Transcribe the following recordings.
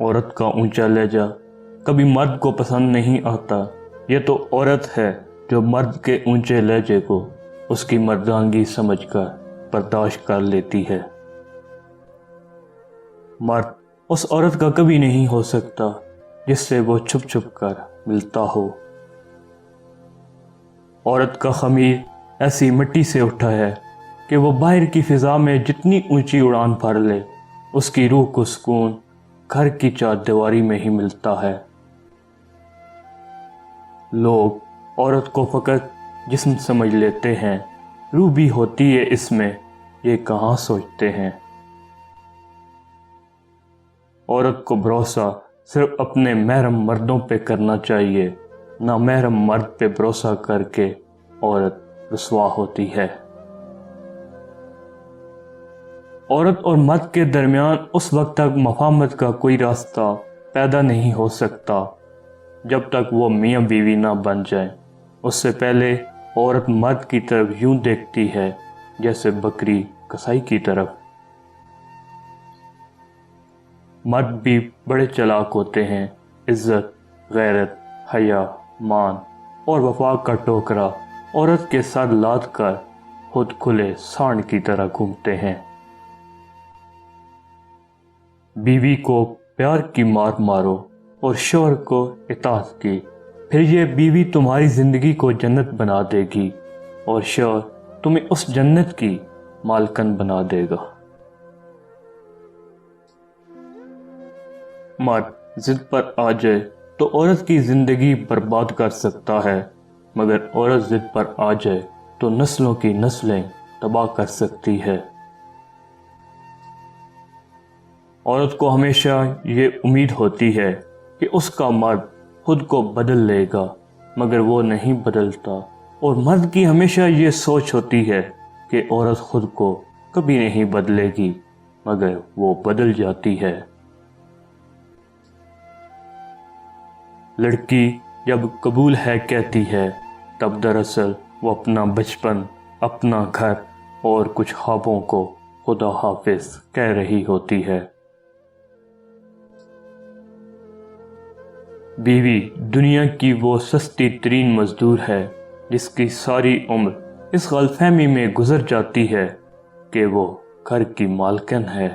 عورت کا اونچا لہجہ کبھی مرد کو پسند نہیں آتا۔ یہ تو عورت ہے جو مرد کے اونچے لہجے کو اس کی مردانگی سمجھ کر برداشت کر لیتی ہے۔ مرد اس عورت کا کبھی نہیں ہو سکتا جس سے وہ چھپ چھپ کر ملتا ہو۔ عورت کا خمیر ایسی مٹی سے اٹھا ہے کہ وہ باہر کی فضا میں جتنی اونچی اڑان بھر لے، اس کی روح کو سکون گھر کی چار دیواری میں ہی ملتا ہے۔ لوگ عورت کو فقط جسم سمجھ لیتے ہیں، روح بھی ہوتی ہے اس میں، یہ کہاں سوچتے ہیں۔ عورت کو بھروسہ صرف اپنے محرم مردوں پہ کرنا چاہیے، نہ محرم مرد پہ بھروسہ کر کے عورت رسوا ہوتی ہے۔ عورت اور مرد کے درمیان اس وقت تک مفاہمت کا کوئی راستہ پیدا نہیں ہو سکتا جب تک وہ میاں بیوی نہ بن جائیں۔ اس سے پہلے عورت مرد کی طرف یوں دیکھتی ہے جیسے بکری کسائی کی طرف۔ مرد بھی بڑے چالاک ہوتے ہیں، عزت، غیرت، حیا، مان اور وفا کا ٹوکرا عورت کے ساتھ لاد کر خود کھلے سانڈ کی طرح گھومتے ہیں۔ بیوی کو پیار کی مار مارو اور شوہر کو اطاعت کی، پھر یہ بیوی تمہاری زندگی کو جنت بنا دے گی اور شوہر تمہیں اس جنت کی مالکن بنا دے گا۔ مرد ضد پر آ جائے تو عورت کی زندگی برباد کر سکتا ہے، مگر عورت ضد پر آ جائے تو نسلوں کی نسلیں تباہ کر سکتی ہے۔ عورت کو ہمیشہ یہ امید ہوتی ہے کہ اس کا مرد خود کو بدل لے گا، مگر وہ نہیں بدلتا، اور مرد کی ہمیشہ یہ سوچ ہوتی ہے کہ عورت خود کو کبھی نہیں بدلے گی، مگر وہ بدل جاتی ہے۔ لڑکی جب قبول ہے کہتی ہے، تب دراصل وہ اپنا بچپن، اپنا گھر اور کچھ خوابوں کو خدا حافظ کہہ رہی ہوتی ہے۔ بیوی دنیا کی وہ سستی ترین مزدور ہے جس کی ساری عمر اس غلط فہمی میں گزر جاتی ہے کہ وہ گھر کی مالکن ہے۔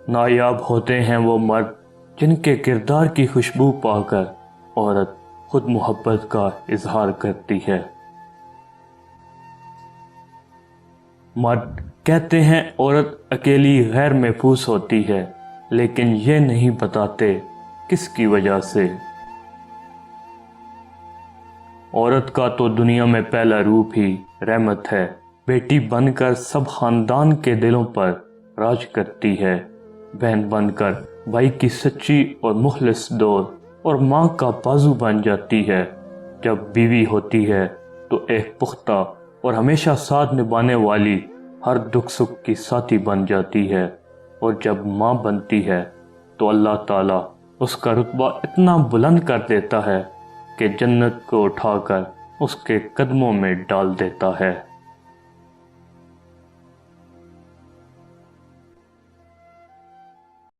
نایاب ہوتے ہیں وہ مرد جن کے کردار کی خوشبو پا کر عورت خود محبت کا اظہار کرتی ہے۔ مرد کہتے ہیں عورت اکیلی غیر محفوظ ہوتی ہے، لیکن یہ نہیں بتاتے کس کی وجہ سے۔ عورت کا تو دنیا میں پہلا روپ ہی رحمت ہے، بیٹی بن کر سب خاندان کے دلوں پر راج کرتی ہے، بہن بن کر بھائی کی سچی اور مخلص دوست اور ماں کا بازو بن جاتی ہے۔ جب بیوی ہوتی ہے تو ایک پختہ اور ہمیشہ ساتھ نبھانے والی، ہر دکھ سکھ کی ساتھی بن جاتی ہے، اور جب ماں بنتی ہے تو اللہ تعالیٰ اس کا رتبہ اتنا بلند کر دیتا ہے کہ جنت کو اٹھا کر اس کے قدموں میں ڈال دیتا ہے۔